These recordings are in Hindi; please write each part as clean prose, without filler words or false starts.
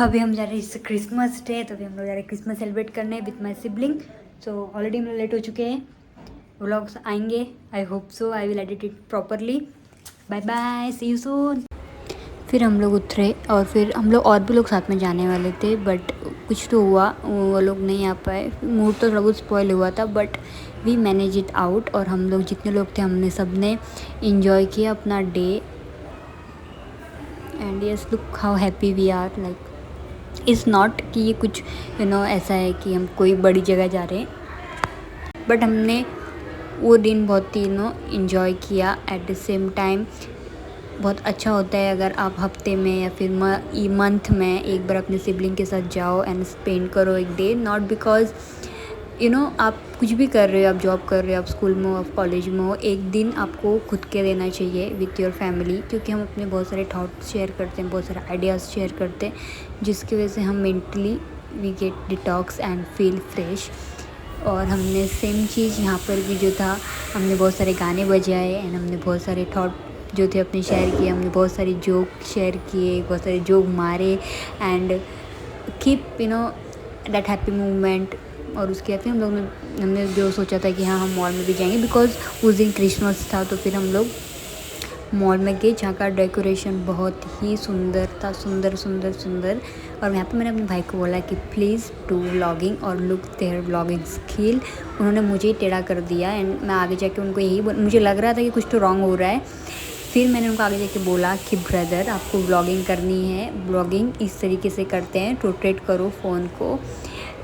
अभी हम जा रहे हैं क्रिसमस डे, तो अभी हम लोग जा रहे हैं क्रिसमस सेलिब्रेट करने with my sibling. So already हम लोग लेट हो चुके हैं। व्लॉग्स आएंगे, I hope so, I will edit it properly. Bye bye, see you soon. फिर हम लोग उतरे और फिर हम लोग और भी लोग साथ में जाने वाले थे, बट कुछ तो हुआ, वो लोग नहीं आ पाए। मूड तो थोड़ा बहुत स्पॉइल हुआ था, but we manage it out. और हम लोग जितने लोग थे हमने सब ने इन्जॉय किया अपना day. And yes, look how happy we are. Like is not कि ये कुछ ऐसा है कि हम कोई बड़ी जगह जा रहे हैं, बट हमने वो दिन बहुत ही इन्जॉय किया। एट द सेम टाइम बहुत अच्छा होता है अगर आप हफ्ते में या फिर मंथ में एक बार अपने सिबलिंग के साथ जाओ एंड स्पेंड करो एक डे। नॉट बिकॉज आप कुछ भी कर रहे हो, आप जॉब कर रहे हो, आप स्कूल में हो, आप कॉलेज में हो, एक दिन आपको खुद के देना चाहिए विथ योर फैमिली, क्योंकि हम अपने बहुत सारे थॉट्स शेयर करते हैं, बहुत सारे आइडियाज़ शेयर करते हैं, जिसकी वजह से हम mentally we get detox and feel fresh. और हमने सेम चीज़ यहाँ पर भी जो था, हमने बहुत सारे गाने बजाए एंड हमने बहुत सारे थॉट जो थे अपने शेयर किए, हमने बहुत सारे जोक शेयर किए, बहुत सारे जोक मारे and keep that happy moment. और उसके बाद फिर हम लोग हमने जो सोचा था कि हाँ हम मॉल में भी जाएंगे, बिकॉज उस दिन क्रिसमस था। तो फिर हम लोग मॉल में गए, जहाँ का डेकोरेशन बहुत ही सुंदर था, सुंदर सुंदर सुंदर। और यहाँ पे मैंने अपने भाई को बोला कि प्लीज़ डू व्लॉगिंग और लुक देयर व्लॉगिंग स्किल। उन्होंने मुझे ही टेढ़ा कर दिया एंड मैं आगे जाके उनको यही मुझे लग रहा था कि कुछ तो रॉन्ग हो रहा है। फिर मैंने उनको आगे जाके बोला कि ब्रदर, आपको व्लॉगिंग करनी है, व्लॉगिंग इस तरीके से करते हैं, रोटेट करो फ़ोन को।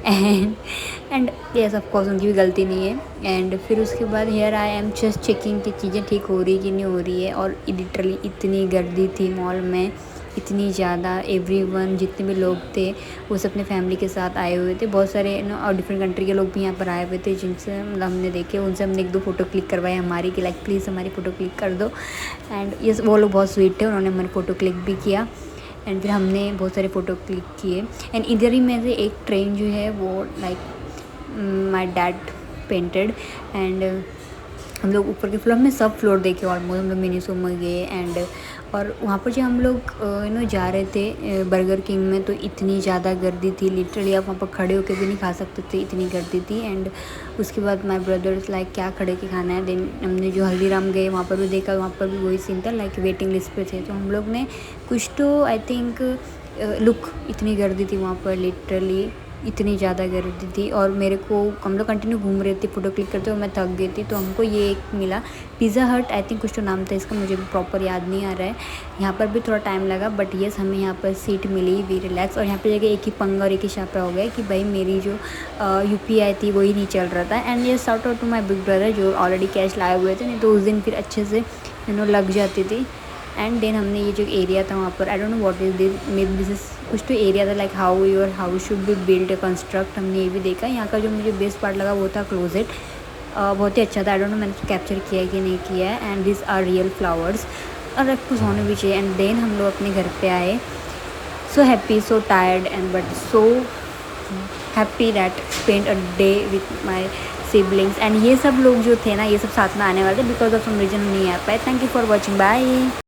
एंड यस, ऑफ कोर्स उनकी भी गलती नहीं है। एंड फिर उसके बाद here I am just checking कि चीज़ें ठीक हो रही कि नहीं हो रही है। और लिटरली इतनी गर्दी थी मॉल में, इतनी ज़्यादा। एवरीवन, जितने भी लोग थे वो सब अपने फैमिली के साथ आए हुए थे। बहुत सारे और डिफरेंट कंट्री के लोग भी यहाँ पर आए हुए थे, जिनसे हमने देखे, उनसे हमने एक दो फ़ोटो क्लिक करवाए हमारी, कि लाइक प्लीज़ हमारी फ़ोटो क्लिक कर दो। एंड यस, वो लोग बहुत स्वीट थे, उन्होंने हमारी फ़ोटो क्लिक भी किया। एंड फिर हमने बहुत सारे फ़ोटो क्लिक किए। एंड इधर ही में से एक ट्रेन जो है वो like my dad painted. And हम लोग ऊपर के फ्लोर में सब फ्लोर देखे ऑलमोस्ट। हम लोग मिनीसो में गए एंड और वहाँ पर जब हम लोग जा रहे थे बर्गर किंग में, तो इतनी ज़्यादा गर्दी थी, लिटरली आप वहाँ पर खड़े होकर भी नहीं खा सकते थे, इतनी गर्दी थी। एंड उसके बाद माई ब्रदर्स लाइक क्या खड़े के खाना है। देन हमने जो हल्दीराम गए वहाँ पर भी देखा, वहाँ पर भी वही सीन था, लाइक वेटिंग लिस्ट पे थे। तो हम लोग ने कुछ तो आई थिंक लुक, इतनी गर्दी थी वहाँ पर, लिटरली इतनी ज़्यादा गर्दी थी। और मेरे को, हम लोग कंटिन्यू घूम रहे थे फ़ोटो क्लिक करते हुए, मैं थक गई थी। तो हमको ये एक मिला, पिज़्ज़ा हट, आई थिंक कुछ तो नाम था इसका, मुझे भी प्रॉपर याद नहीं आ रहा है। यहाँ पर भी थोड़ा टाइम लगा, बट येस हमें यहाँ पर सीट मिली, वी रिलैक्स। और यहाँ पर जगह एक ही पंगा और एक ही शापा हो गया कि भाई मेरी जो UPI थी वही नहीं चल रहा था। एंड ये shout out to my big brother जो ऑलरेडी कैश लाए हुए थे, नहीं तो उस दिन फिर अच्छे से लग जाती थी। एंड देन हमने ये जो एरिया था वहाँ पर, आई don't know what is this, may be this is कुछ तो एरिया था, like how your house should be build construct, हमने ये भी देखा। यहाँ का जो मुझे बेस्ट पार्ट लगा वो था क्लोजेट, बहुत ही अच्छा था। आई डोंट नो मैंने कैप्चर किया है कि नहीं किया है। And this are real flowers, और कुछ होने भी चाहिए। एंड देन हम लोग अपने घर पे आए, so happy, so tired and but so happy that spend a day with my siblings. And ये सब लोग जो थे ना, ये सब साथ में आने वाले थे, बिकॉज ऑफ सम रीजन नहीं आ पाए। Thank you for watching, bye.